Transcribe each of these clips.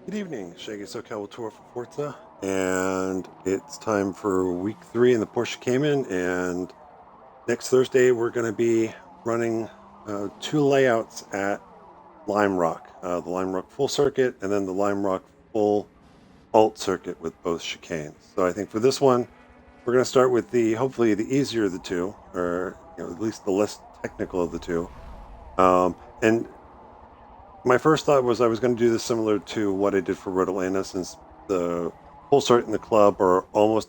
Good evening, Shaggy SoCal with 2Old4Forza, and it's time for week 3 in the Porsche Cayman. And next Thursday, we're going to be running 2 layouts at Lime Rock, the Lime Rock full circuit, and then the Lime Rock full alt circuit with both chicanes. So I think for this one, we're going to start with the hopefully the easier of the two, or at least the less technical of the two. And my first thought was I was going to do this similar to what I did for Road Atlanta, since the full start and the club are almost,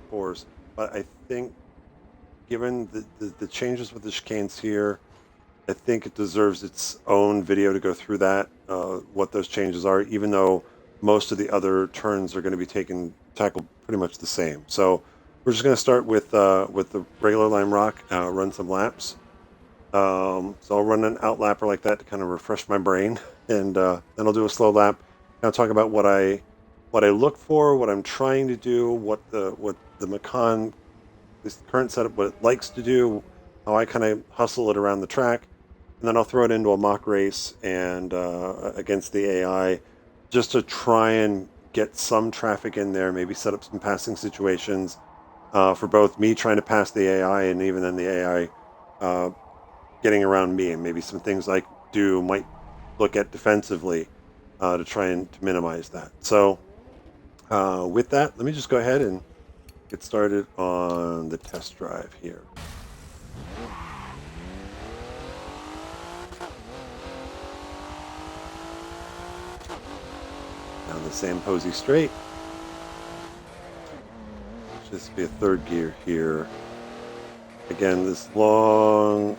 fours. But I think, given the changes with the chicanes here, I think it deserves its own video to go through that, what those changes are, even though most of the other turns are going to be tackled pretty much the same. So we're just going to start with the regular Lime Rock, run some laps. So I'll run an outlapper like that to kind of refresh my brain, and then I'll do a slow lap. I'll talk about what I look for, what I'm trying to do, what the Macan, this current setup, what it likes to do, how I kind of hustle it around the track, and then I'll throw it into a mock race and against the AI, just to try and get some traffic in there, maybe set up some passing situations for both me trying to pass the AI and even then the AI getting around me, and maybe some things I do might look at defensively to try and to minimize that. So with that, let me just go ahead and get started on the test drive here. Down the same posy straight. Just be a third gear here. Again, this long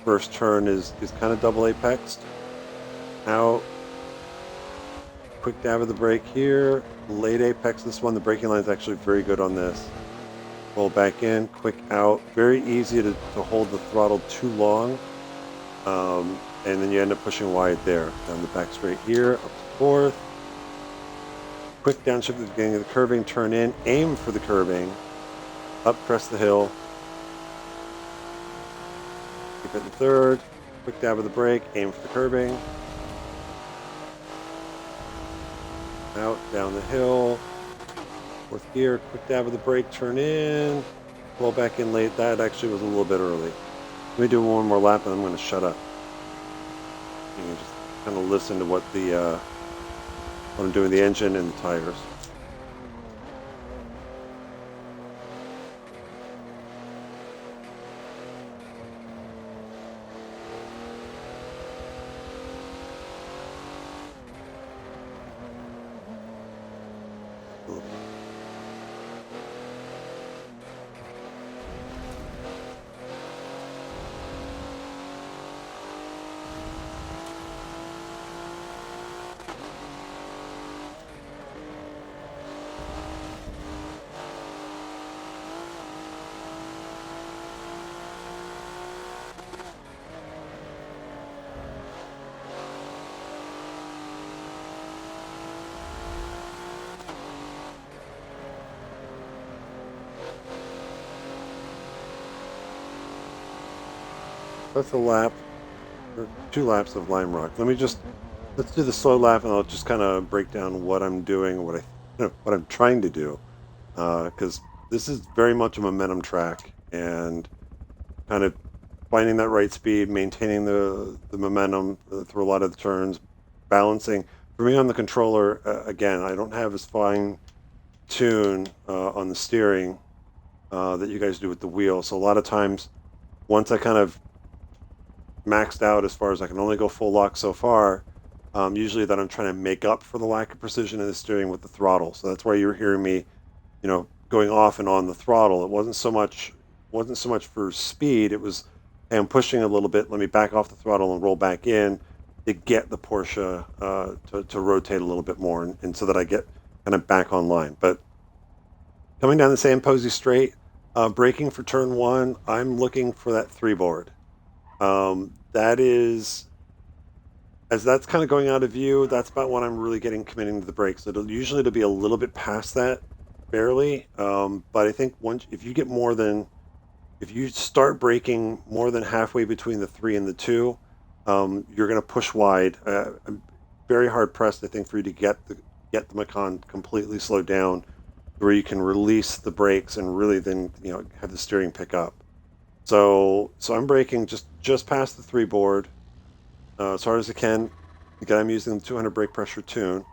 first turn is kind of double apexed. Out. Quick dab of the brake here. Late apex this one. The braking line is actually very good on this. Roll back in. Quick out. Very easy to hold the throttle too long. And then you end up pushing wide there. Down the back straight here. Up to fourth. Quick downshift at the beginning of the curving. Turn in. Aim for the curving. Up, crest the hill. Keep it in third. Quick dab of the brake. Aim for the curving. Out, down the hill. Fourth gear. Quick dab of the brake. Turn in. Roll back in late. That actually was a little bit early. Let me do one more lap and I'm going to shut up. You can just kind of listen to what I'm doing, the engine and the tires. That's a lap, or 2 laps of Lime Rock. Let's do the slow lap, and I'll just kind of break down what I'm doing, what I'm trying to do, because this is very much a momentum track, and kind of finding that right speed, maintaining the momentum through a lot of the turns, balancing. For me on the controller, again, I don't have as fine tune on the steering that you guys do with the wheel. So a lot of times, once I kind of maxed out as far as I can only go full lock so far, usually that I'm trying to make up for the lack of precision in the steering with the throttle. So that's why you're hearing me, going off and on the throttle. It wasn't so much for speed. It was, hey, I'm pushing a little bit. Let me back off the throttle and roll back in to get the Porsche to rotate a little bit more, and so that I get kind of back online. But coming down the same posy straight, braking for turn one, I'm looking for that 3 board. That is, as that's kind of going out of view, that's about when I'm really committing to the brakes. It'll be a little bit past that, barely. But I think if you get more than if you start braking more than halfway between the 3 and the 2, you're going to push wide. I'm very hard pressed, I think, for you to get the Macan completely slowed down where you can release the brakes and really then have the steering pick up. So I'm braking just past the 3 board as hard as I can. Again, I'm using the 200 brake pressure tune.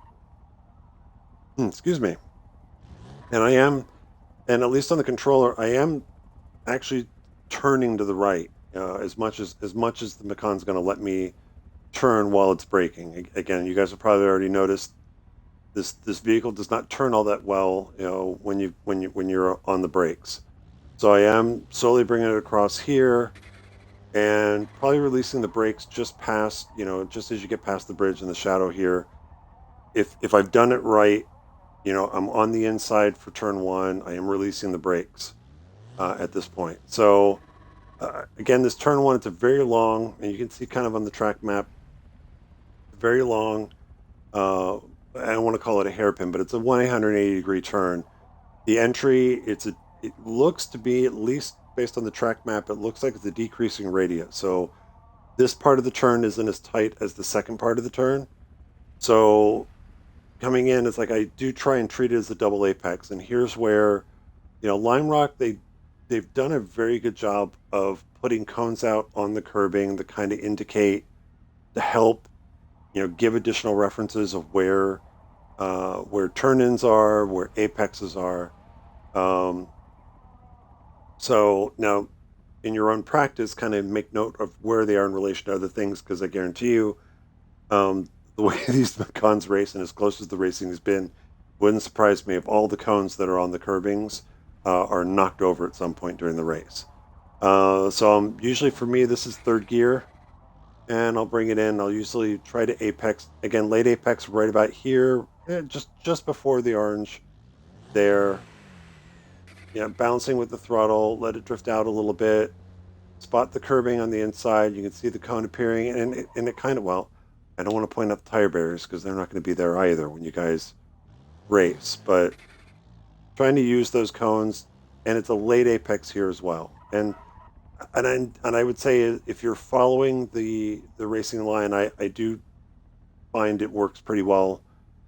Excuse me. And I am, and at least on the controller, I am actually turning to the right as much as the Macan's going to let me turn while it's braking. Again, you guys have probably already noticed this vehicle does not turn all that well, when you're on the brakes. So I am slowly bringing it across here and probably releasing the brakes just past, just as you get past the bridge in the shadow here. If I've done it right, I'm on the inside for turn 1. I am releasing the brakes at this point. So again, this turn 1, it's a very long, and you can see kind of on the track map, very long. I don't want to call it a hairpin, but it's a 180-degree turn. The entry, it looks to be, at least based on the track map, it looks like it's a decreasing radius. So this part of the turn isn't as tight as the second part of the turn. So coming in, it's like I do try and treat it as a double apex. And here's where, Lime Rock, they've done a very good job of putting cones out on the curbing to kind of indicate, to help, give additional references of where turn-ins are, where apexes are. Um, so now, in your own practice, kind of make note of where they are in relation to other things, because I guarantee you, the way these Macans race and as close as the racing has been, wouldn't surprise me if all the cones that are on the curbings are knocked over at some point during the race. So usually for me, this is third gear, and I'll bring it in. I'll usually try to apex again, late apex right about here, just before the orange there. Yeah, bouncing with the throttle, let it drift out a little bit. Spot the curbing on the inside. You can see the cone appearing, and it kind of, well, I don't want to point out the tire barriers because they're not going to be there either when you guys race, but trying to use those cones, and it's a late apex here as well. And I would say, if you're following the racing line, I do find it works pretty well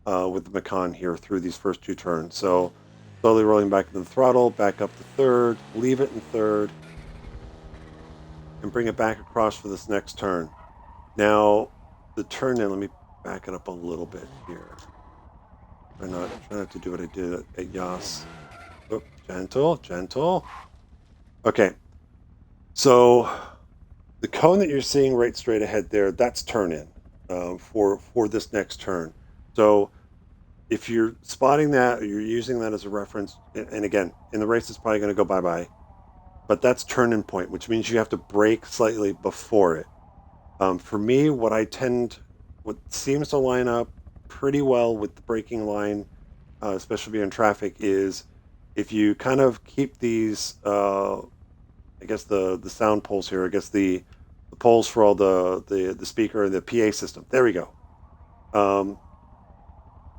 with the Macan here through these first 2 turns. So slowly rolling back into the throttle, back up to third, leave it in third, and bring it back across for this next turn. Now, the turn in, let me back it up a little bit here. Try not to do what I did at Yas. Oh, gentle, gentle. Okay, so the cone that you're seeing right straight ahead there, that's turn in for this next turn. So if you're spotting that, or you're using that as a reference, and again, in the race, it's probably going to go bye-bye, but that's turn in point, which means you have to brake slightly before it. For me, what seems to line up pretty well with the braking line, especially in traffic, is if you kind of keep these, I guess the sound poles here, I guess the poles for all the speaker and the PA system. There we go. Um,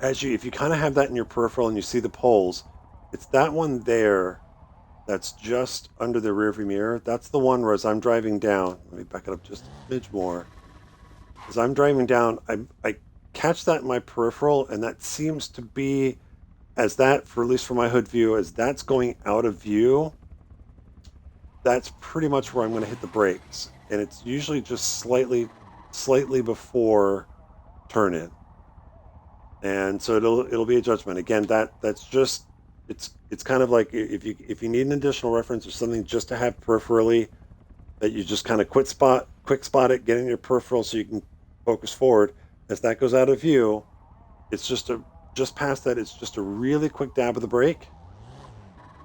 if you kind of have that in your peripheral and you see the poles, it's that one there that's just under the rearview mirror. That's the one where, as I'm driving down, let me back it up just a smidge more. As I'm driving down, I catch that in my peripheral, and that seems to be, as that, for at least for my hood view, as that's going out of view, that's pretty much where I'm going to hit the brakes, and it's usually just slightly before turn in, and so it'll be a judgment. Again, that's just, it's kind of like, if you need an additional reference or something just to have peripherally, that you just kind of quick spot it, get in your peripheral so you can focus forward. As that goes out of view, it's just past that, it's just a really quick dab of the brake.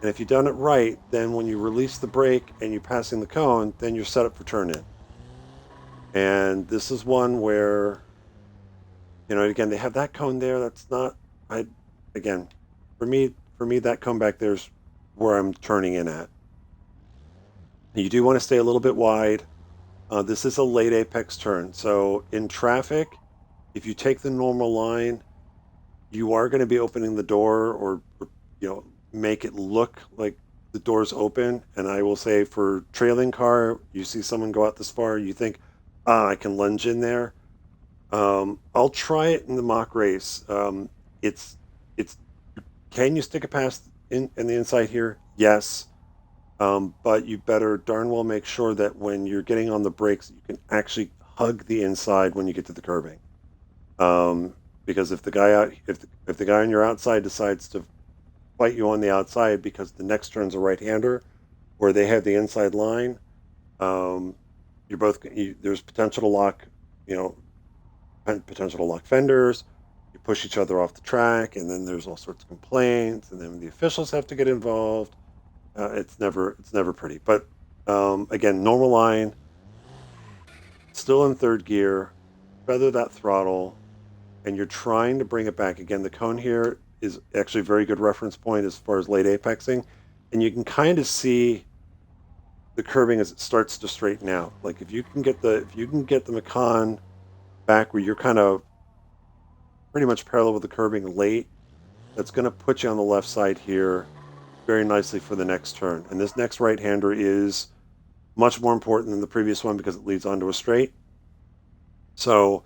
And if you've done it right, then when you release the brake and you're passing the cone, then you're set up for turn in. And this is one where, again, they have that cone there. That's not, again, for me, that cone back there's where I'm turning in at. You do want to stay a little bit wide. This is a late apex turn. So in traffic, if you take the normal line, you are going to be opening the door, or make it look like the doors open, and I will say for trailing car, you see someone go out this far, you think, I can lunge in there. I'll try it in the mock race. It's it's can you stick it past in the inside here? Yes. But you better darn well make sure that when you're getting on the brakes, you can actually hug the inside when you get to the curbing. Um, because if the guy on your outside decides to fight you on the outside because the next turn's a right-hander or they have the inside line, um, there's potential to lock, you know, potential to lock fenders. You push each other off the track, and then there's all sorts of complaints, and then the officials have to get involved. It's never pretty. But again, normal line, still in third gear, feather that throttle, and you're trying to bring it back. Again, the cone here is actually a very good reference point as far as late apexing, and you can kind of see the curving as it starts to straighten out. Like if you can get the Macan back where you're kind of pretty much parallel with the curving late, that's going to put you on the left side here very nicely for the next turn. And this next right-hander is much more important than the previous one because it leads onto a straight. So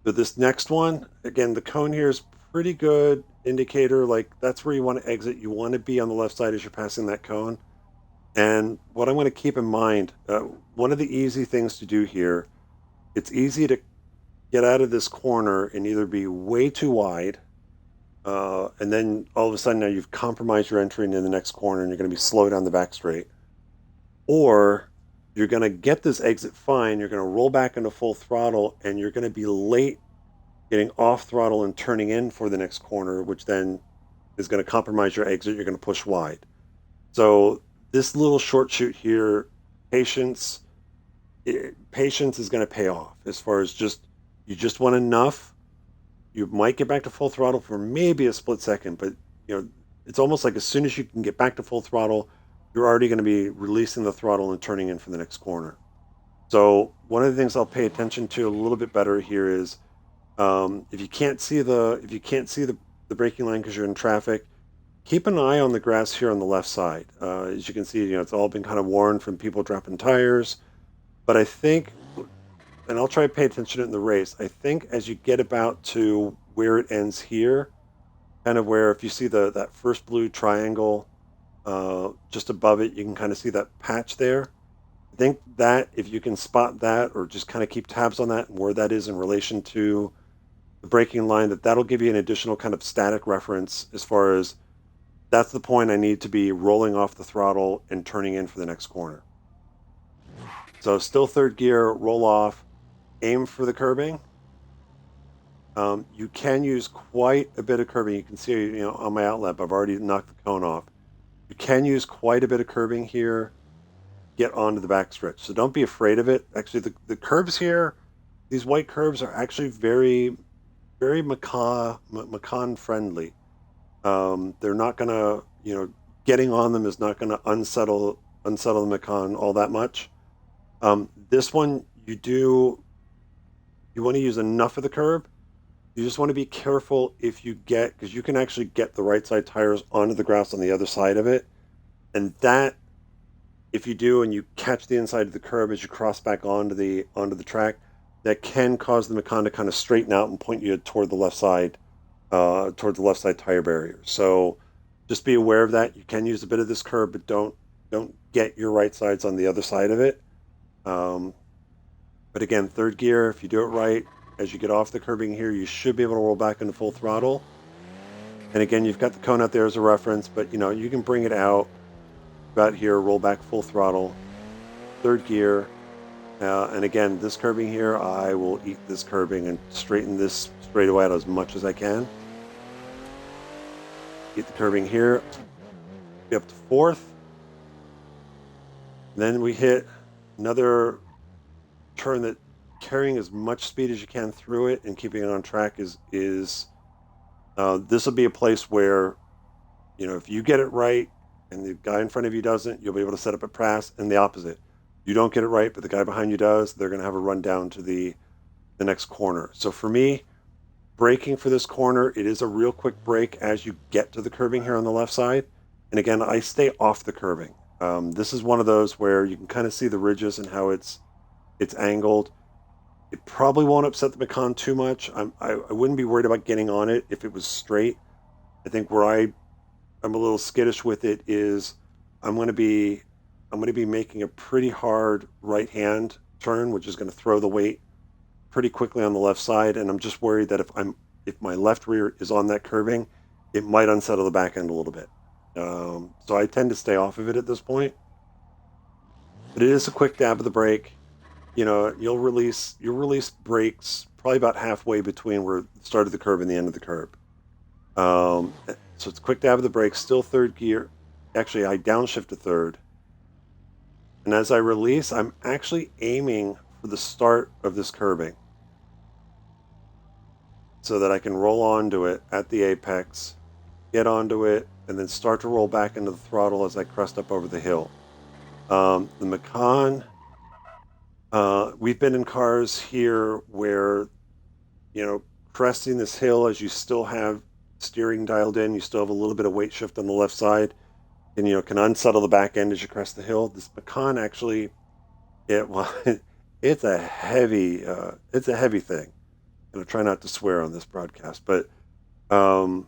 for this next one, again, the cone here is pretty good indicator. Like that's where you want to exit. You want to be on the left side as you're passing that cone. And what I'm going to keep in mind, one of the easy things to do here, it's easy to get out of this corner and either be way too wide, and then all of a sudden now you've compromised your entry into the next corner and you're going to be slow down the back straight, or you're going to get this exit fine, you're going to roll back into full throttle, and you're going to be late getting off throttle and turning in for the next corner, which then is going to compromise your exit. You're going to push wide. So this little short shoot here, patience, patience is going to pay off as far as you just want enough. You might get back to full throttle for maybe a split second, but it's almost like as soon as you can get back to full throttle, you're already going to be releasing the throttle and turning in for the next corner. So one of the things I'll pay attention to a little bit better here is if you can't see the braking line because you're in traffic, keep an eye on the grass here on the left side. As you can see, it's all been kind of worn from people dropping tires. But I think, and I'll try to pay attention to it in the race, I think as you get about to where it ends here, kind of where if you see that first blue triangle just above it, you can kind of see that patch there. I think that if you can spot that or just kind of keep tabs on that and where that is in relation to the braking line, that'll give you an additional kind of static reference as far as that's the point I need to be rolling off the throttle and turning in for the next corner. So still third gear, roll off, aim for the curbing. You can use quite a bit of curbing. You can see, on my outlet, I've already knocked the cone off. You can use quite a bit of curbing here, get onto the backstretch. So don't be afraid of it. Actually, the curbs here, these white curbs are actually very, very Macan friendly. They're not gonna, getting on them is not gonna unsettle the Macan all that much. This one, you want to use enough of the curb. You just want to be careful because you can actually get the right side tires onto the grass on the other side of it. And that, if you do and you catch the inside of the curb as you cross back onto the track, that can cause the Macan to kind of straighten out and point you toward the left side tire barrier. So just be aware of that. You can use a bit of this curb, but don't get your right sides on the other side of it. But again, third gear, if you do it right, as you get off the curbing here, you should be able to roll back into full throttle. And again, you've got the cone out there as a reference, but you can bring it out about here, roll back full throttle, third gear. And again, this curbing here, I will eat this curbing and straighten this straightaway out as much as I can. Eat the curbing here, be up to fourth. And then we hit another turn that carrying as much speed as you can through it and keeping it on track is this will be a place where if you get it right and the guy in front of you doesn't, you'll be able to set up a pass. And the opposite, you don't get it right but the guy behind you does, they're going to have a run down to the next corner. So for me, braking for this corner, it is a real quick brake as you get to the curbing here on the left side. And again, I stay off the curbing. This is one of those where you can kind of see the ridges and how it's angled. It probably won't upset the pecan too much. I wouldn't be worried about getting on it if it was straight. I think where I'm a little skittish with it is I'm going to be I'm going to be making a pretty hard right hand turn, which is going to throw the weight pretty quickly on the left side, and I'm just worried that if my left rear is on that curving, it might unsettle the back end a little bit. So I tend to stay off of it at this point. But it is a quick dab of the brake. You know, you'll release brakes probably about halfway between where the start of the curb and the end of the curb. So it's a quick dab of the brake, still third gear. Actually, I downshift to third. And as I release, I'm actually aiming for the start of this curbing so that I can roll onto it at the apex, get onto it, and then start to roll back into the throttle as I crest up over the hill. The Macan, we've been in cars here where, you know, cresting this hill as you still have steering dialed in, you still have a little bit of weight shift on the left side, and, you know, can unsettle the back end as you crest the hill. This Macan actually, well, it's a heavy thing. And I try not to swear on this broadcast, but um,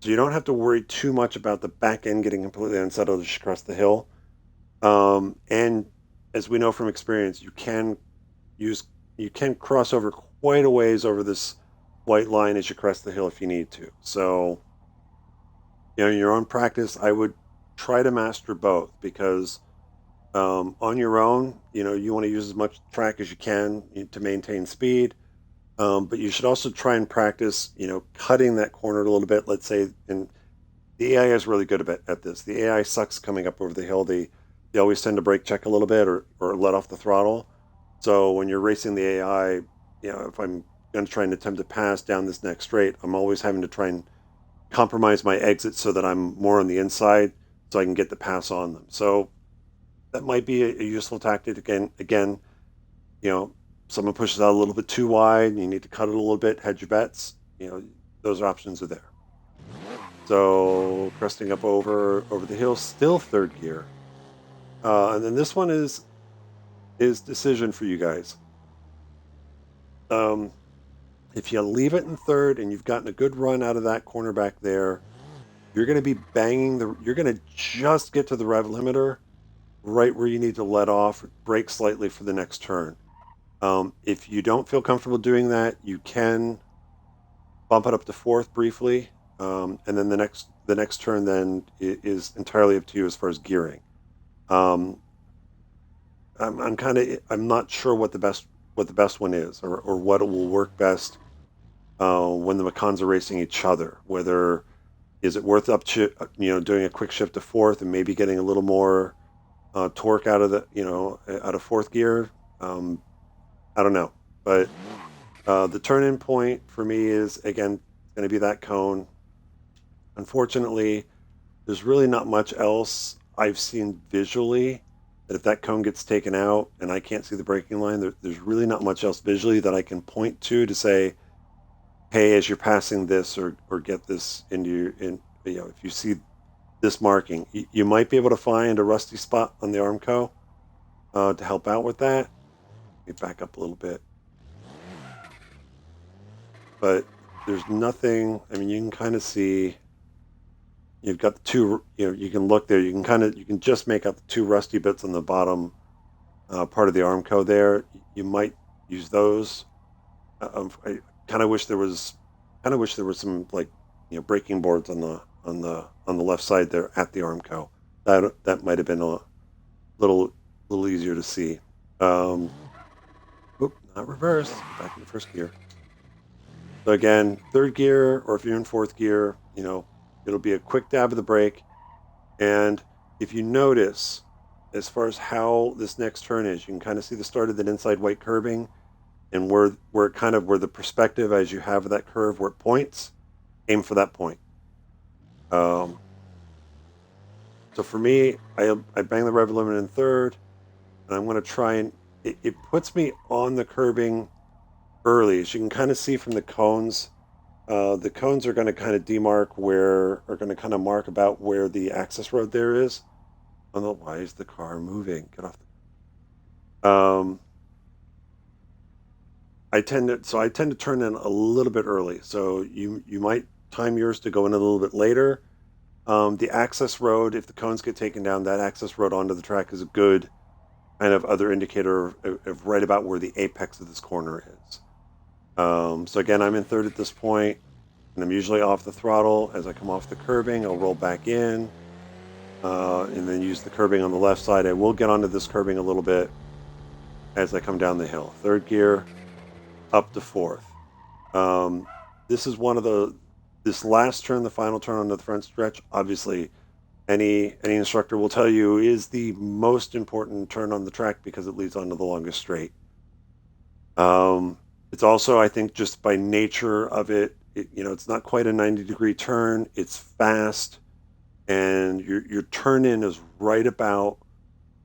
so you don't have to worry too much about the back end getting completely unsettled as you cross the hill. And as we know from experience, use you can cross over quite a ways over this white line as you crest the hill if you need to. So, you know, in your own practice, I would try to master both because on your own, you know, you want to use as much track as you can to maintain speed. But you should also try and practice, you know, cutting that corner a little bit. Let's say, and the AI is really good at this. The AI sucks coming up over the hill. They always tend to brake check a little bit or let off the throttle. So when you're racing the AI, you know, if I'm going to try and attempt to pass down this next straight, I'm always having to try and compromise my exit so that I'm more on the inside so I can get the pass on them. So that might be a useful tactic. Again, you know, someone pushes out a little bit too wide and you need to cut it a little bit, hedge your bets. You know, those options are there. So cresting up over the hill, still third gear. And then this one is decision for you guys. Um, if you leave it in third and you've gotten a good run out of that corner back there, you're going to be you're going to just get to the rev limiter right where you need to let off, brake slightly for the next turn. If you don't feel comfortable doing that, you can bump it up to fourth briefly, and then the next turn then is entirely up to you as far as gearing. Um, I'm not sure what the best one is or what it will work best when the Macans are racing each other. Whether is it worth doing a quick shift to fourth and maybe getting a little more torque out of fourth gear. Um, I don't know, but the turn-in point for me is again going to be that cone. Unfortunately, there's really not much else I've seen visually that if that cone gets taken out and I can't see the braking line, there's really not much else visually that I can point to say, hey, as you're passing this or get this into if you see this marking, you might be able to find a rusty spot on the Armco to help out with that. Let me back up a little bit. But there's nothing, I mean, you can kind of see, you've got the two, you can look there, you can just make out the two rusty bits on the bottom part of the Armco there. You might use those. I kind of wish there was some braking boards on the left side there at the Armco. That might have been a little little easier to see. Um, Not reverse. Back into first gear. So again, third gear, or if you're in fourth gear, it'll be a quick dab of the brake. And if you notice, as far as how this next turn is, you can kind of see the start of that inside white curbing, and where the perspective as you have that curve where it points, aim for that point. Um, so for me, I bang the rev limiter in third, and I'm going to try and it puts me on the curbing early, as you can kind of see from the cones. The cones are going to kind of are going to kind of mark about where the access road there is. Oh no, why is the car moving? Get off the. I tend to turn in a little bit early. So you might time yours to go in a little bit later. The access road, if the cones get taken down, that access road onto the track is a good kind of other indicator of right about where the apex of this corner is. So again, I'm in third at this point, and I'm usually off the throttle. As I come off the curbing, I'll roll back in, and then use the curbing on the left side. I will get onto this curbing a little bit as I come down the hill. Third gear, up to fourth. Um, this is this last turn, the final turn onto the front stretch. Obviously, any instructor will tell you is the most important turn on the track because it leads onto the longest straight. It's also, I think, just by nature of it's not quite a 90-degree turn. It's fast, and your turn in is right about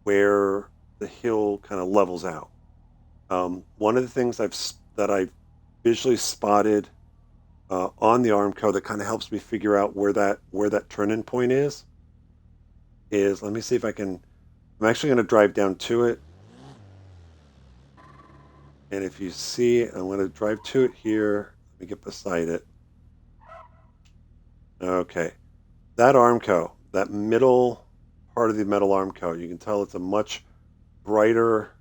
where the hill kind of levels out. One of the things I've visually spotted on the Armco that kind of helps me figure out where that turn-in point is let me see if I can. I'm actually going to drive down to it, and if you see, I'm going to drive to it here. Let me get beside it. Okay, that Armco, that middle part of the metal Armco, you can tell it's a much brighter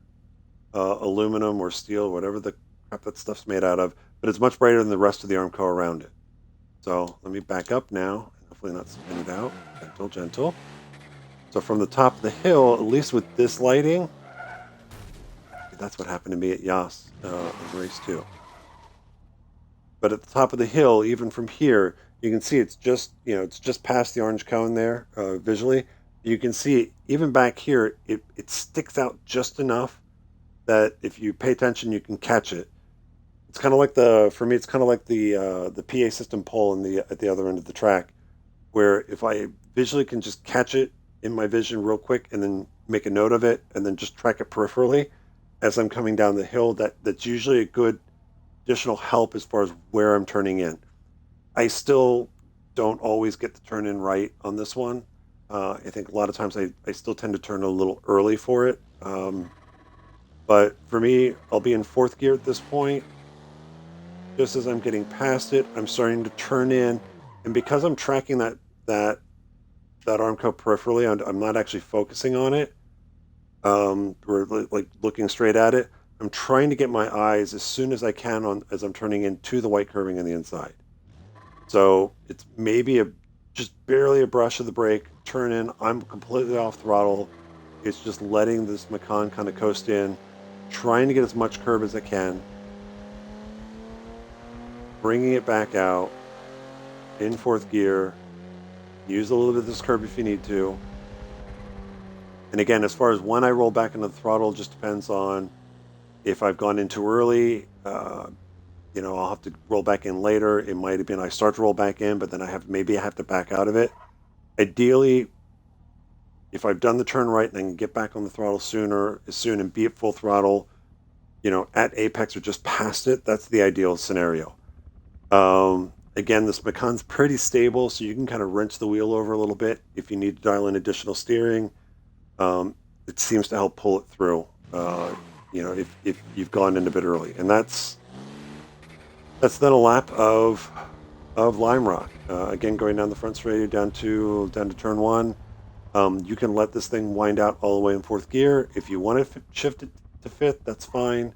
aluminum or steel, whatever the crap that stuff's made out of, but it's much brighter than the rest of the Armco around it. So let me back up now, and hopefully not spin it out. Gentle, gentle. So from the top of the hill, at least with this lighting, that's what happened to me at Yas in race 2. But at the top of the hill, even from here, you can see it's just past the orange cone there visually. You can see even back here, it sticks out just enough that if you pay attention, you can catch it. It's kind of like for me, it's kind of like the PA system pole at the other end of the track, where if I visually can just catch it in my vision real quick and then make a note of it and then just track it peripherally as I'm coming down the hill, that's usually a good additional help as far as where I'm turning in. I still don't always get the turn in right on this one. I think a lot of times I still tend to turn a little early for it. But for me, I'll be in fourth gear at this point. Just as I'm getting past it, I'm starting to turn in. And because I'm tracking that Armco peripherally, I'm not actually focusing on it. We're like looking straight at it. I'm trying to get my eyes as soon as I can as I'm turning into the white curving on the inside. So it's maybe just barely a brush of the brake, turn in. I'm completely off throttle. It's just letting this Macan kind of coast in, trying to get as much curb as I can, bringing it back out in fourth gear. Use a little bit of this curb if you need to. And again, as far as when I roll back into the throttle, just depends on if I've gone in too early. I'll have to roll back in later. It might have been I start to roll back in, but then I have to back out of it. Ideally, if I've done the turn right and I can get back on the throttle soon and be at full throttle, at apex or just past it, that's the ideal scenario. Again, this Macan's pretty stable, so you can kind of wrench the wheel over a little bit if you need to dial in additional steering. It seems to help pull it through. If you've gone in a bit early, and that's then a lap of Lime Rock. Again, going down the front straight down to turn 1. You can let this thing wind out all the way in fourth gear. If you want to shift it to fifth, that's fine.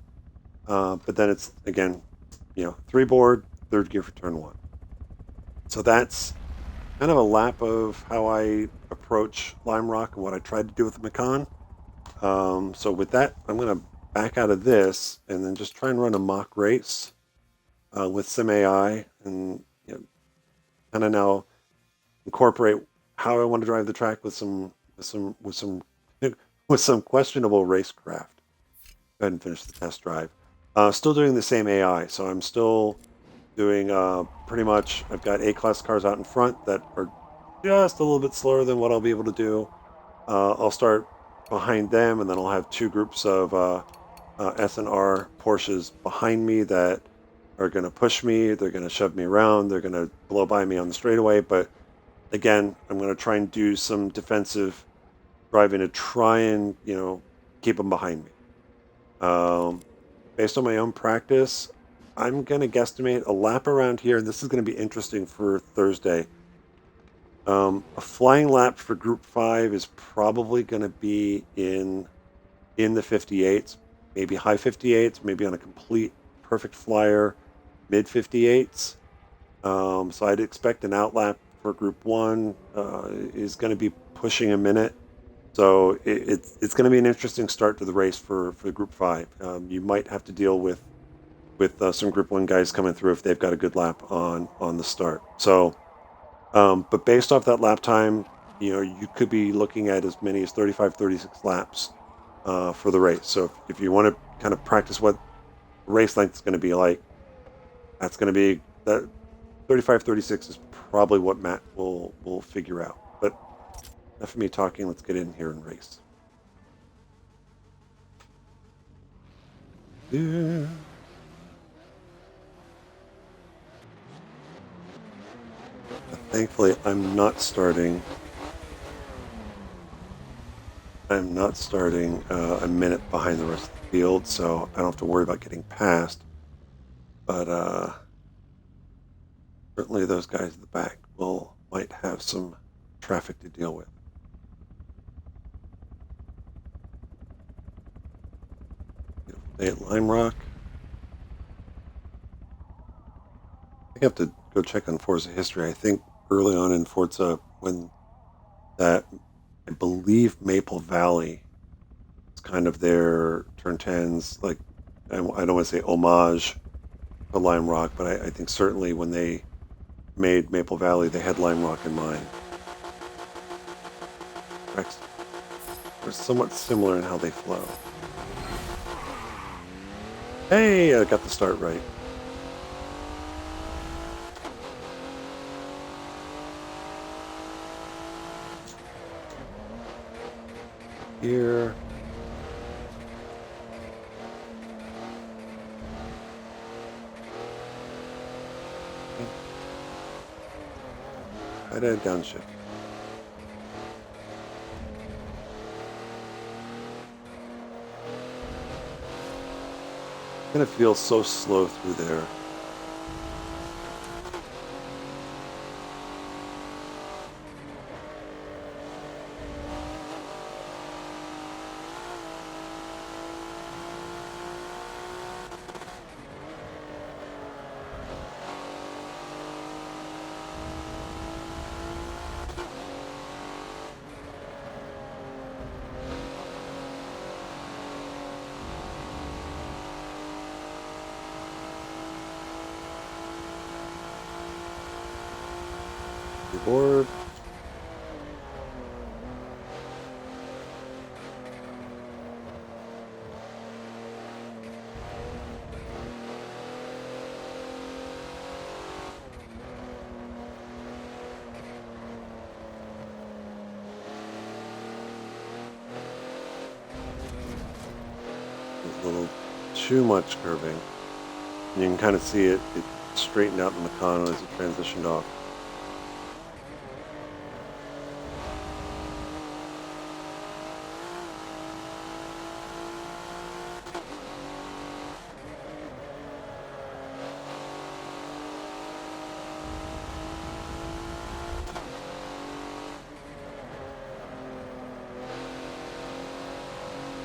But then it's again, 3 board, third gear for turn 1. So that's kind of a lap of how I approach Lime Rock and what I tried to do with the Macan. So with that, I'm going to back out of this and then just try and run a mock race with some AI and kind of now incorporate how I want to drive the track with some with some questionable racecraft. Go ahead and finish the test drive. Still doing the same AI, so I'm still doing pretty much. I've got A-class cars out in front that are just a little bit slower than what I'll be able to do. I'll start behind them, and then I'll have 2 groups of S and R Porsches behind me that are going to push me. They're going to shove me around. They're going to blow by me on the straightaway. But again, I'm going to try and do some defensive driving to try and, keep them behind me. Based on my own practice, I'm going to guesstimate a lap around here, and this is going to be interesting for Thursday. A flying lap for Group 5 is probably going to be in the 58s, maybe high 58s, maybe on a complete perfect flyer, mid 58s. So I'd expect an outlap for Group 1 is going to be pushing a minute. So it's going to be an interesting start to the race for Group 5. You might have to deal with some Group 1 guys coming through if they've got a good lap on the start. So, but based off that lap time, you could be looking at as many as 35, 36 laps for the race. So if you want to kind of practice what race length is going to be like, that's going to be that 35, 36 is probably what Matt will figure out. But enough of me talking. Let's get in here and race. Yeah. Thankfully, I'm not starting a minute behind the rest of the field, so I don't have to worry about getting past. But certainly those guys at the back might have some traffic to deal with. Beautiful day at Lime Rock. I have to go check on Forza history. I think early on in Forza, when I believe Maple Valley was kind of their turn 10s, like, I don't want to say homage to Lime Rock, but I think certainly when they made Maple Valley, they had Lime Rock in mind. Tracks are somewhat similar in how they flow. Hey, I got the start right. Here. I did downshift. It's gonna feel so slow through there. Board. There's a little too much curving. And you can kind of see it straightened out in the Meccano as it transitioned off.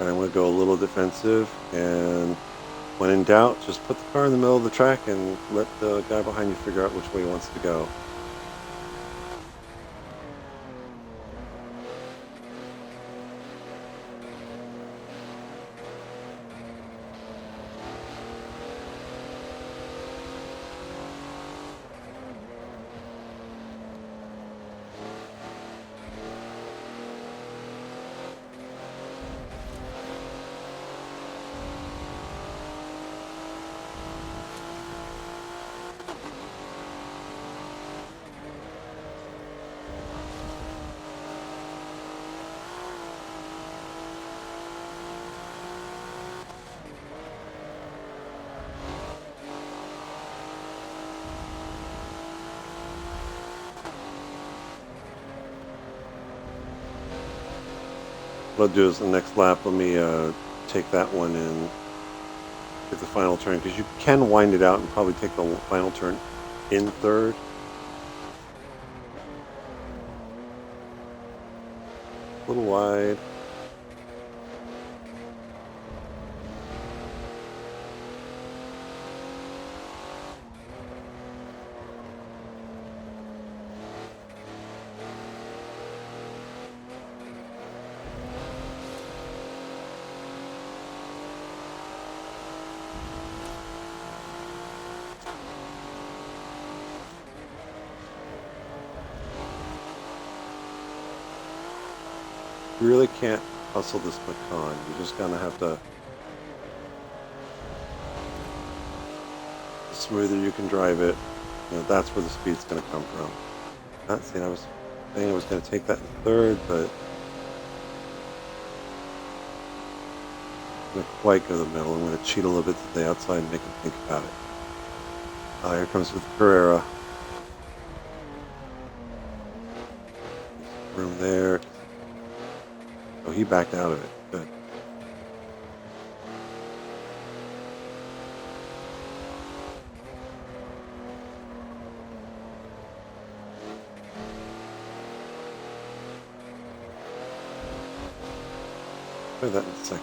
I'm going to go a little defensive, and when in doubt, just put the car in the middle of the track and let the guy behind you figure out which way he wants to go. what I'll do is the next lap, let me take that one in, take the final turn, because you can wind it out and probably take the final turn in third. A little wide. You really can't hustle this pecan. You're just gonna have to. The smoother you can drive it, that's where the speed's gonna come from. Not saying I was saying I was gonna take that in third, but I'm gonna quite go to the middle. I'm gonna cheat a little bit to the outside and make him think about it. Here comes with Carrera. Room there. Oh, he backed out of it. Good. Try that in a second.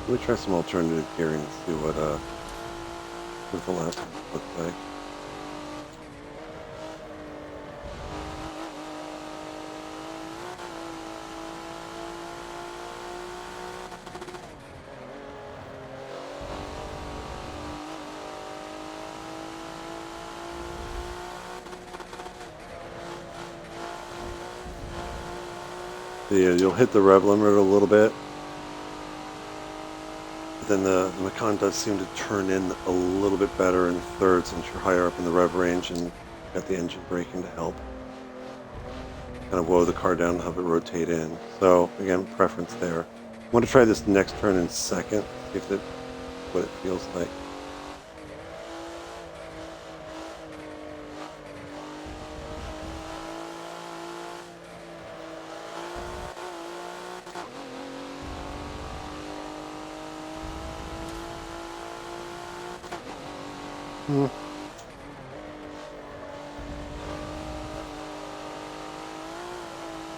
Let me try some alternative gearing and see what the last one looked like. Yeah, you'll hit the rev limiter a little bit. But then the Macan does seem to turn in a little bit better in third since you're higher up in the rev range and got the engine braking to help. Kind of blow the car down and have it rotate in. So again, preference there. I want to try this next turn in second, see if what it feels like.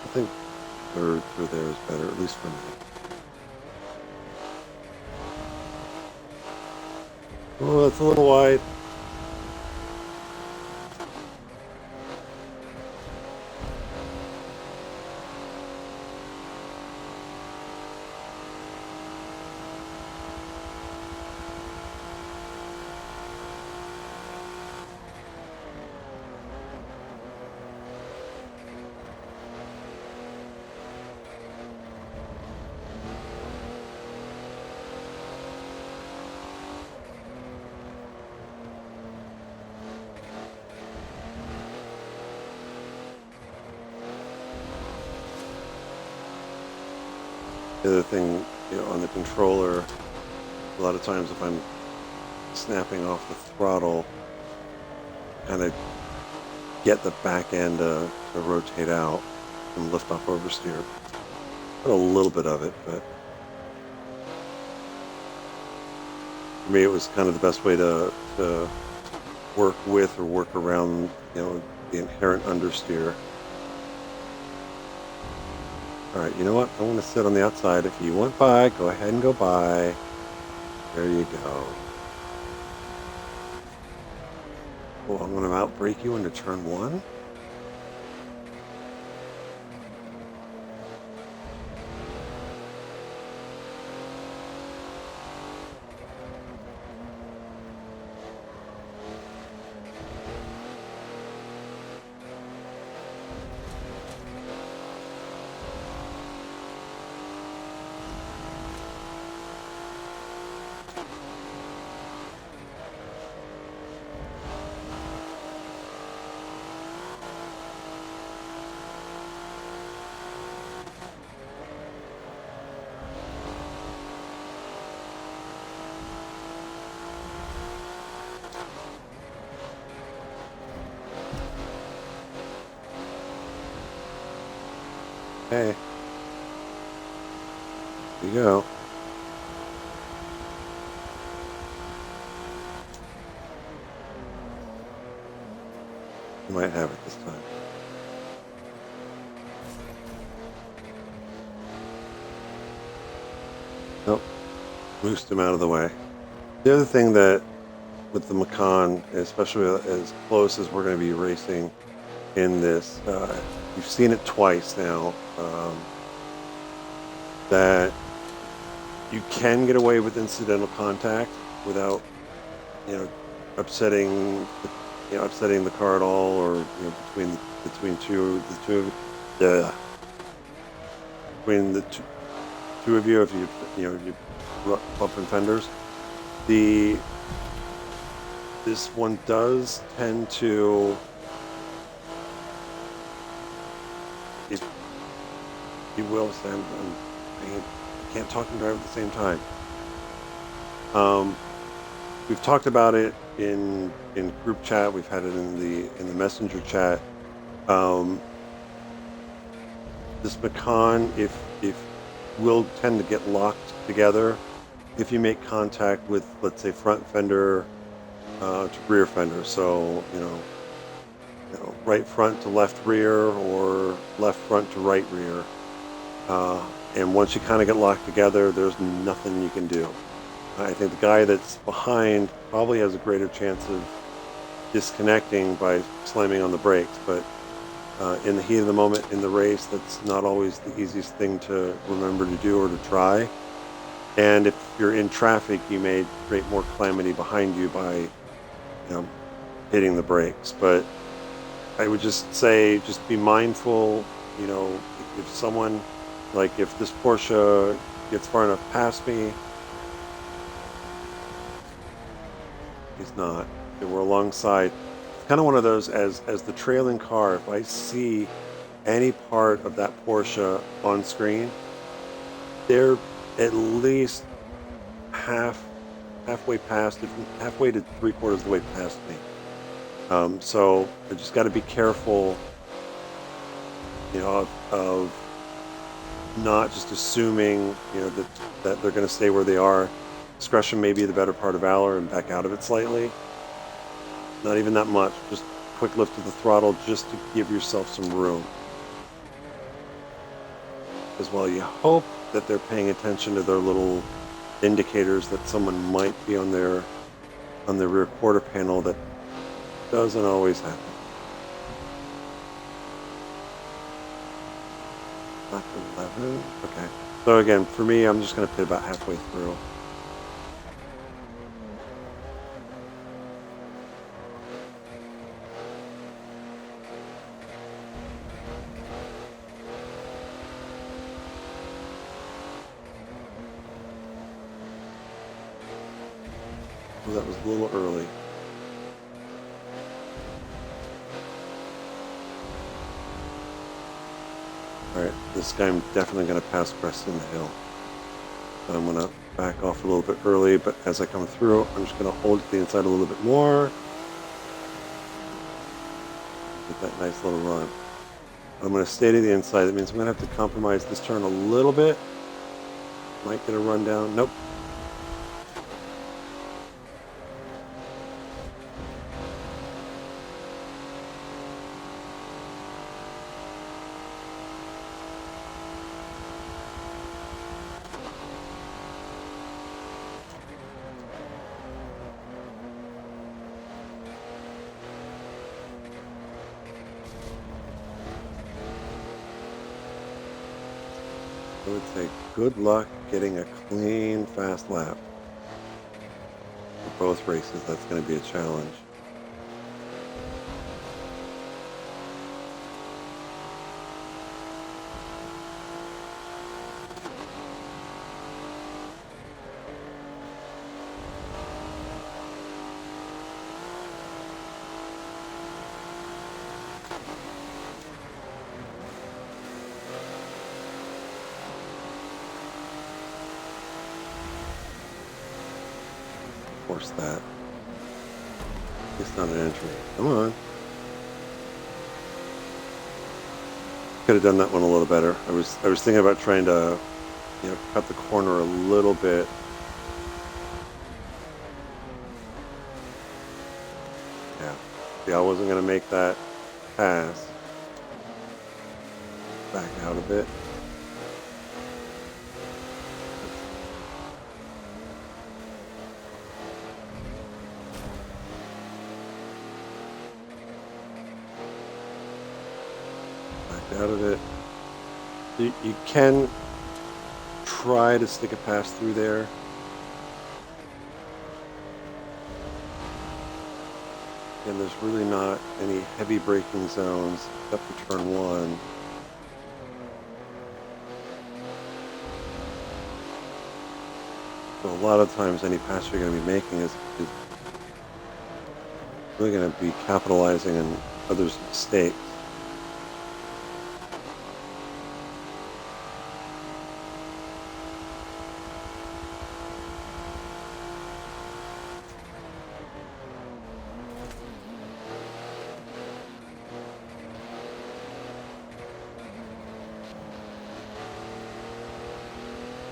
I think third through there is better, at least for me. Oh, that's a little wide. The other thing, on the controller, a lot of times if I'm snapping off the throttle, kind of get the back end to rotate out and lift off oversteer. Got a little bit of it, but for me it was kind of the best way to work with or work around, the inherent understeer. All right, you know what? I want to sit on the outside. If you want by, go ahead and go by. There you go. Oh, I'm going to outbrake you into turn one. Okay. There you go. You might have it this time. Nope. Moosed him out of the way. The other thing that with the Macan, especially as close as we're going to be racing in this, you've seen it twice now, that you can get away with incidental contact without, you know, upsetting, upsetting the car at all, or between the two of you, if you bump in fenders. This one does tend to, if you will, Sam, I can't talk and drive at the same time. We've talked about it in group chat. We've had it in the messenger chat. This Macan, if will tend to get locked together if you make contact with, let's say, front fender to rear fender. So right front to left rear, or left front to right rear. And once you kind of get locked together, there's nothing you can do. I think the guy that's behind probably has a greater chance of disconnecting by slamming on the brakes, but in the heat of the moment in the race, that's not always the easiest thing to remember to do or to try. And if you're in traffic, you may create more calamity behind you by hitting the brakes. But I would just say, just be mindful, if someone, like if this Porsche gets far enough past me, he's not. We're alongside. It's kind of one of those, as the trailing car, if I see any part of that Porsche on screen, they're at least halfway past, halfway to 3/4 of the way past me. So I just got to be careful, of not just assuming, that they're going to stay where they are. Discretion may be the better part of valor, and back out of it slightly. Not even that much. Just quick lift of the throttle, just to give yourself some room. As well, you hope that they're paying attention to their little indicators that someone might be on their rear quarter panel. That doesn't always happen. Lap 11. Okay. So again, for me, I'm just going to pit about halfway through. Well, that was a little early. Alright, this guy I'm definitely going to pass Preston the hill. So I'm going to back off a little bit early, but as I come through, I'm just going to hold to the inside a little bit more. Get that nice little run. I'm going to stay to the inside. That means I'm going to have to compromise this turn a little bit. Might get a run down. Nope. I would say good luck getting a clean, fast lap. For both races, that's going to be a challenge. Force that. It's not an entry. Come on. Could have done that one a little better. I was thinking about trying to cut the corner a little bit. Yeah. See, I wasn't going to make that pass. Back out a bit. Back out of it. You can try to stick a pass through there. And there's really not any heavy braking zones except for turn one. So a lot of times any pass you're going to be making is really going to be capitalizing on others' mistakes.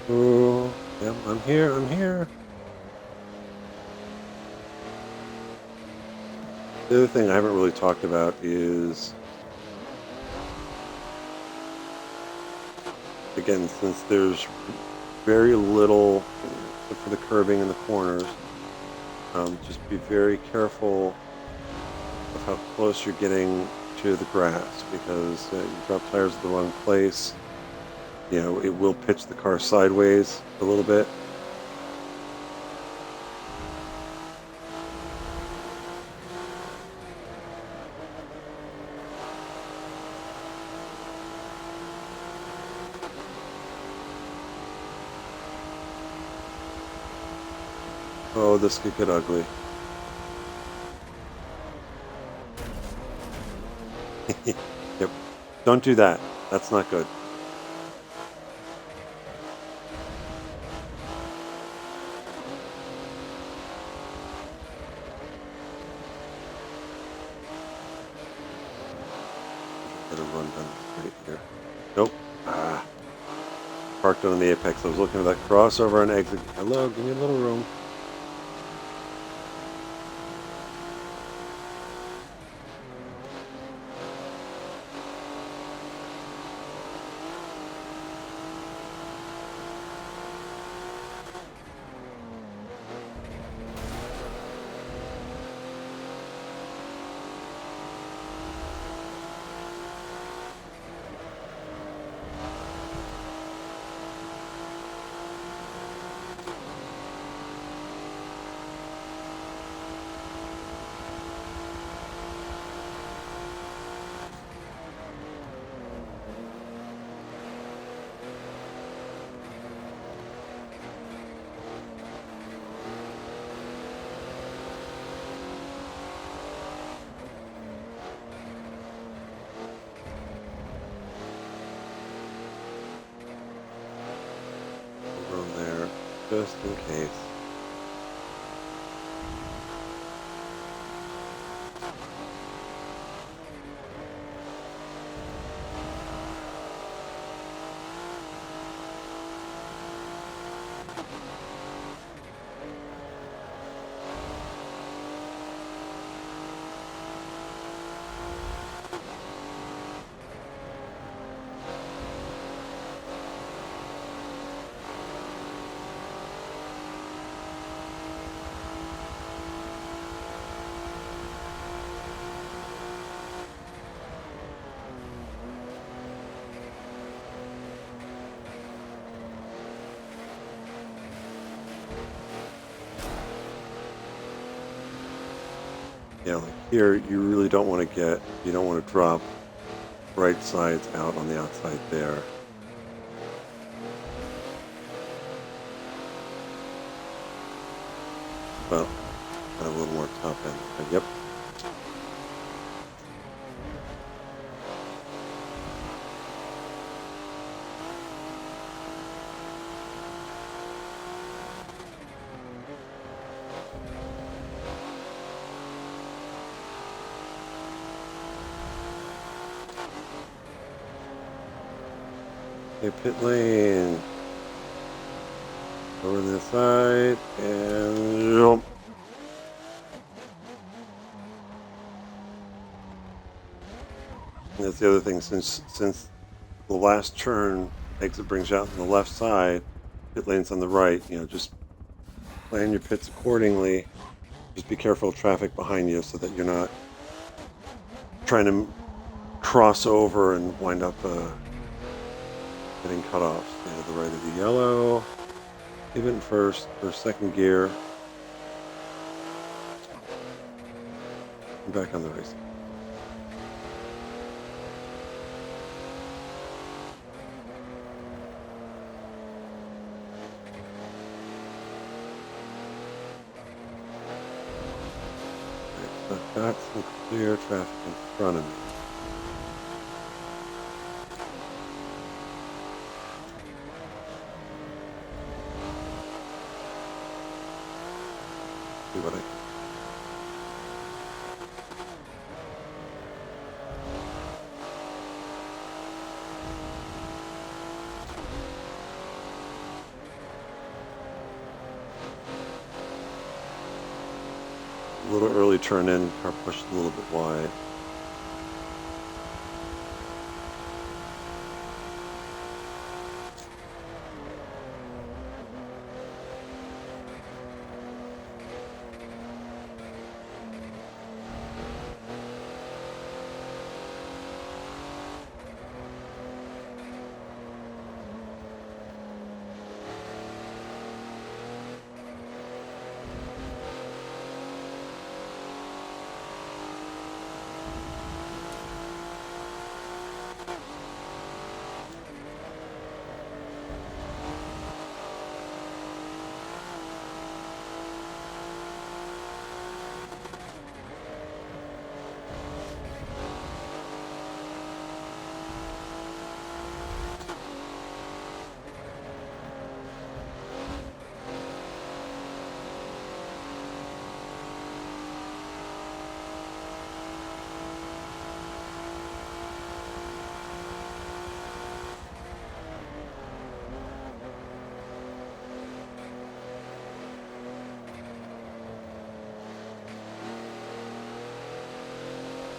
Ooh, yeah, I'm here. The other thing I haven't really talked about is, again, since there's very little for the curving in the corners, just be very careful of how close you're getting to the grass, because you drop tires at the wrong place. It will pitch the car sideways a little bit. Oh, this could get ugly. Yep. Don't do that. That's not good. Get a run down right here. Nope. Parked on the apex. I was looking at that crossover and exit. Hello, give me a little room. Room there, just in case. Yeah, like here, you really don't want to drop right sides out on the outside there. Well, a little more top end. But yep. Okay, pit lane. Over this side and jump. And that's the other thing. Since the last turn exit brings you out on the left side, pit lane's on the right. Just plan your pits accordingly. Just be careful of traffic behind you so that you're not trying to cross over and wind up getting cut off. Stay to the right of the yellow. Leave it in first or second gear. And back on the race. I've got some clear traffic in front of me. See what I can. A little early turn in, car pushed a little bit wide.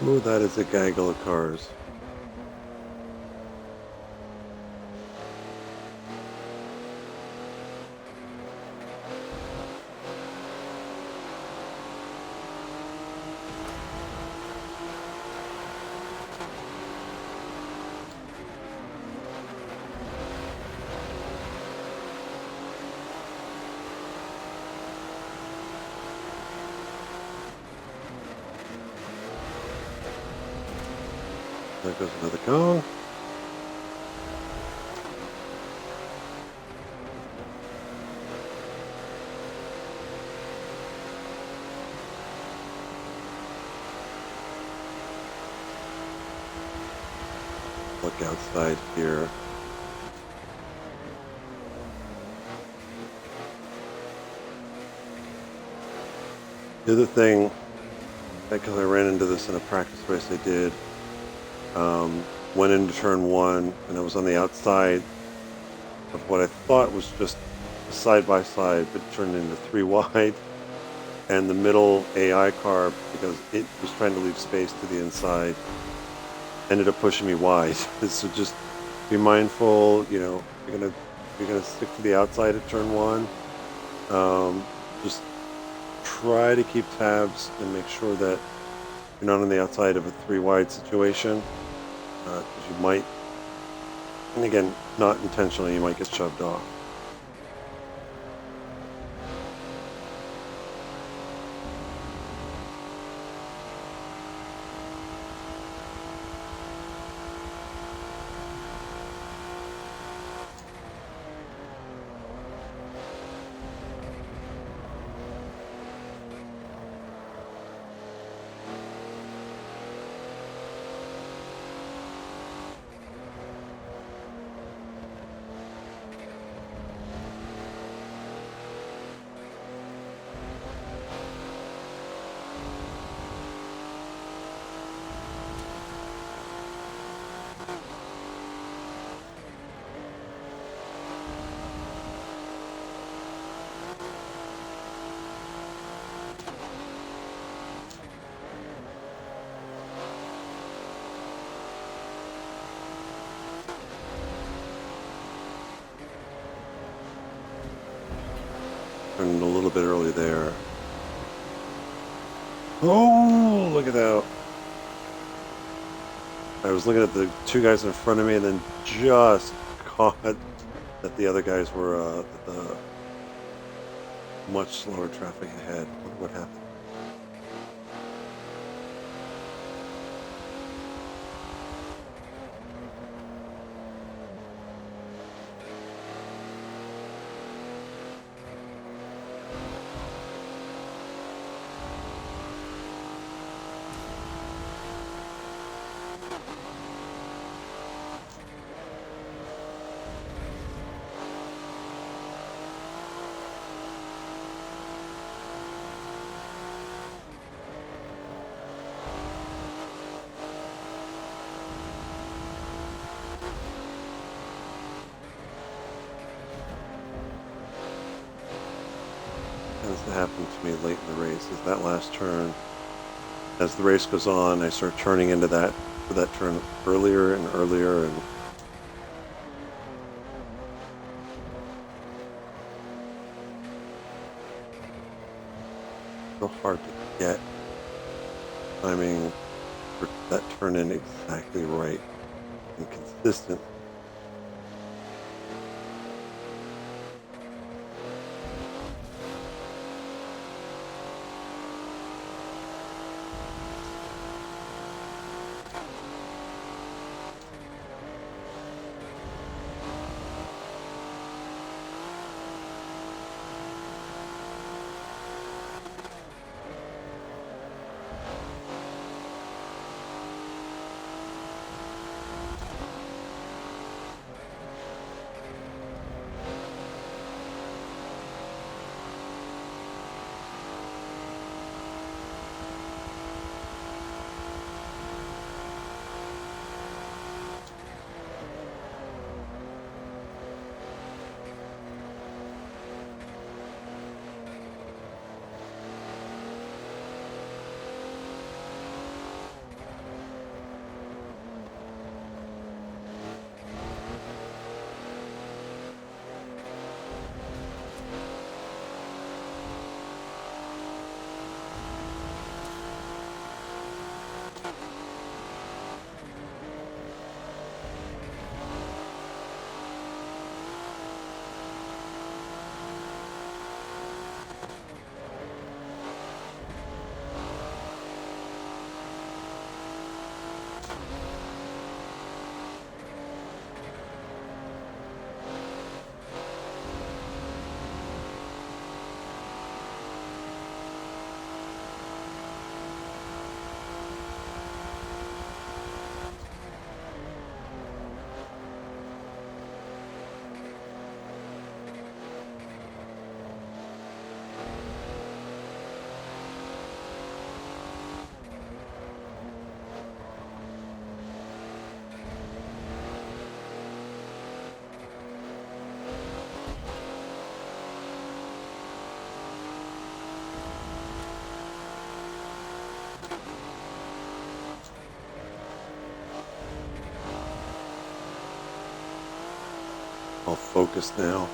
Ooh, that is a gaggle of cars. There goes another cone. Look outside here. The other thing, because I ran into this in a practice race I did, went into turn one and I was on the outside of what I thought was just a side-by-side, but turned into three wide. And the middle AI car, because it was trying to leave space to the inside, ended up pushing me wide. So just be mindful, you're gonna stick to the outside at turn one. Just try to keep tabs and make sure that you're not on the outside of a three wide situation, because you might, and again, not intentionally, you might get shoved off. Turned a little bit early there. Oh, look at that. I was looking at the two guys in front of me and then just caught that the other guys were the much slower traffic ahead. Look what happened. Tends to happen to me late in the race is that last turn. As the race goes on, I start turning into that turn earlier and earlier, and so hard to get timing for that turn in exactly right and consistent. All focused now.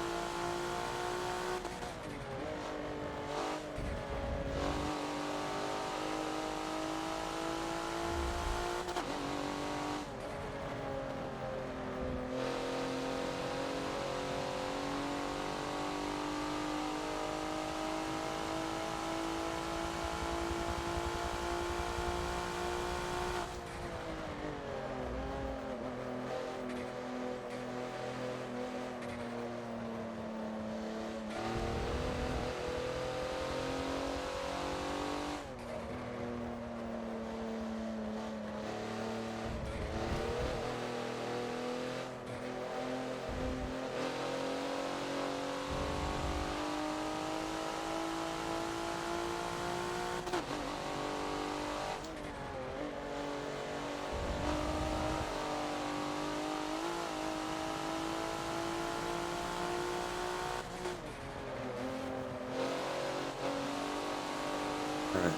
All right.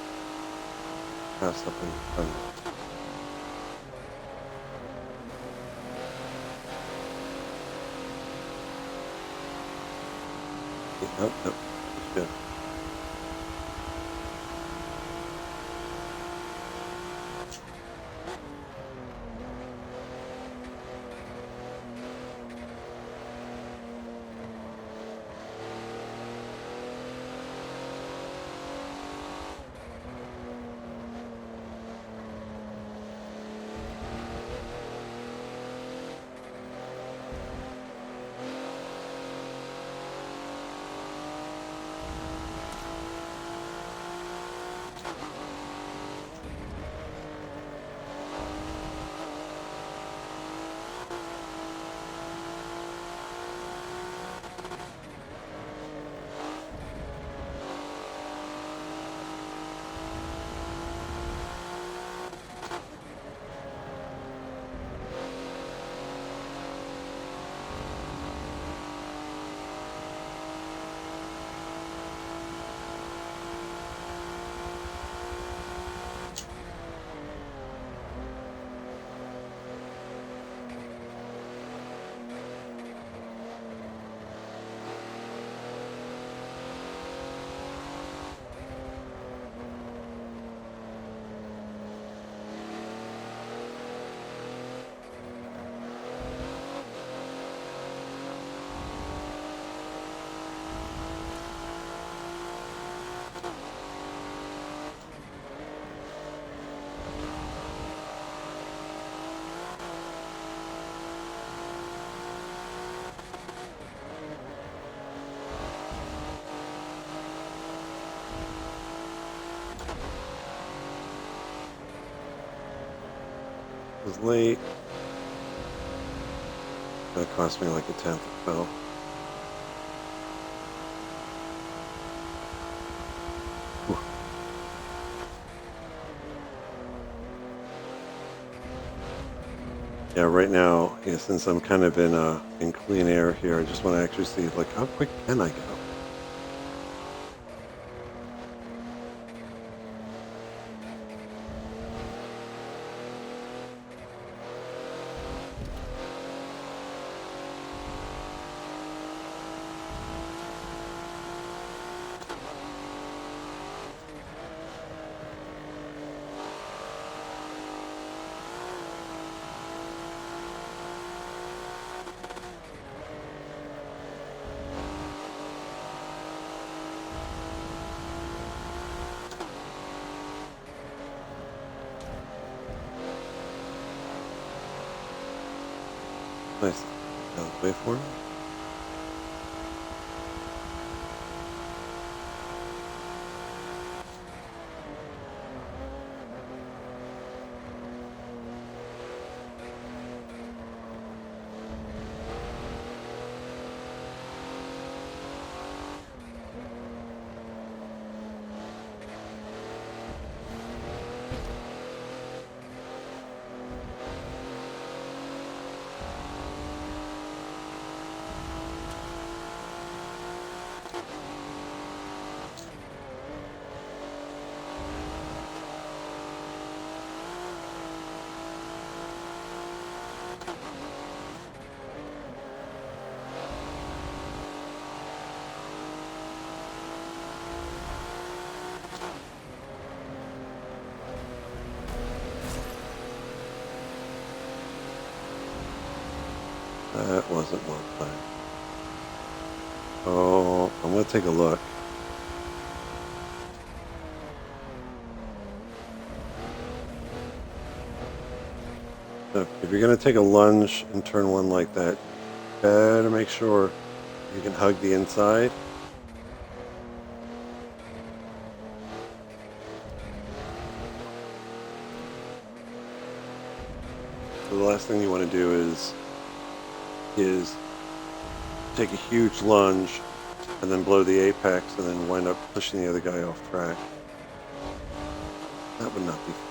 Pass up in front. Nope, nope. Yeah. It was late. That cost me like a tenth of fell. Yeah, right now, yeah, since I'm kind of in clean air here, I just want to actually see like how quick can I go? Nice. Wait for me. That wasn't one time. Oh, I'm gonna take a look. So if you're gonna take a lunge and turn one like that, better make sure you can hug the inside. So the last thing you want to do is take a huge lunge and then blow the apex and then wind up pushing the other guy off track. That would not be fun.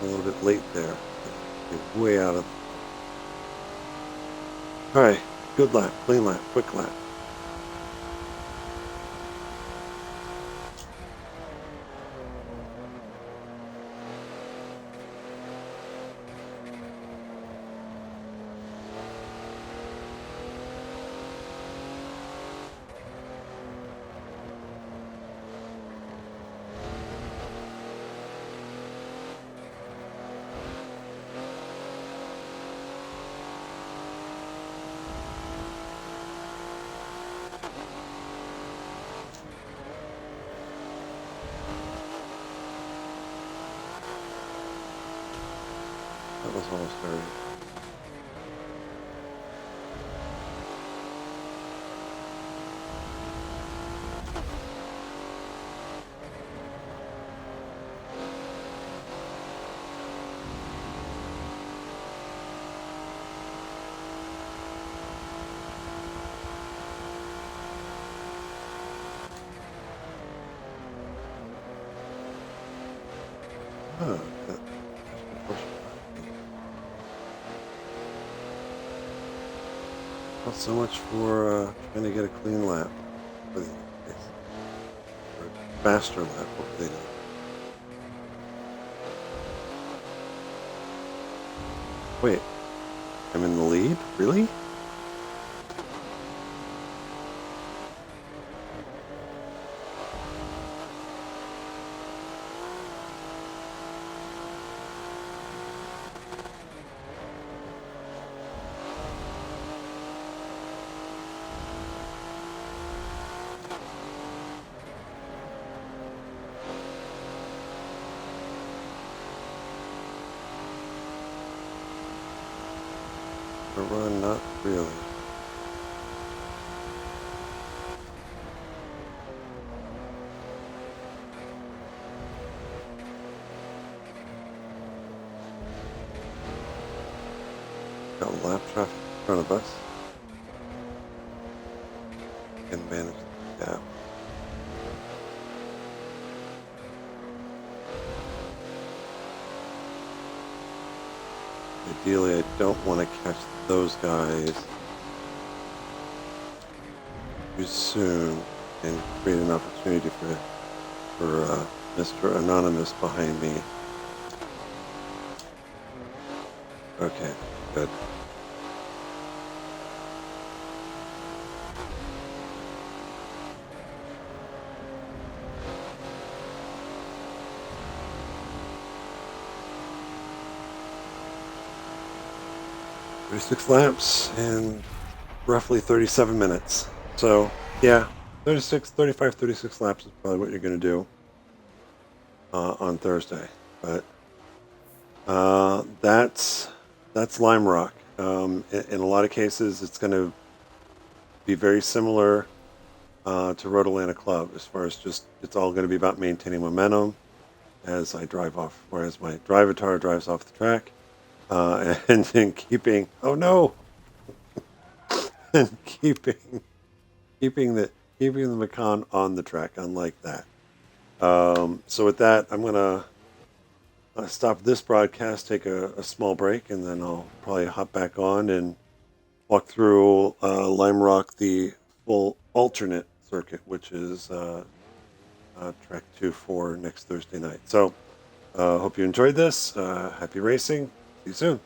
A little bit late there. You're way out of. All right, good lap, clean lap, quick lap. is almost started. Oh, well, so much for trying to get a clean lap for the race. Or a faster lap, hopefully. Wait, I'm in the lead? Really? A run, not really. Got lap traffic in front of us. Can manage the gap. Ideally, I don't want to catch those guys too soon and create an opportunity for Mr. Anonymous behind me. Okay, good. Six laps and roughly 37 minutes. So, yeah, 35, 36 laps is probably what you're going to do on Thursday. But that's Lime Rock. In a lot of cases, it's going to be very similar to Road Atlanta Club as far as just it's all going to be about maintaining momentum as I drive off, or as my drivatar drives off the track, and then keeping and keeping the Macan on the track, unlike that. So with that, I'm gonna stop this broadcast, take a small break, and then I'll probably hop back on and walk through Lime Rock, the full alternate circuit, which is track 2 for next Thursday night. So hope you enjoyed this. Happy racing. See you soon.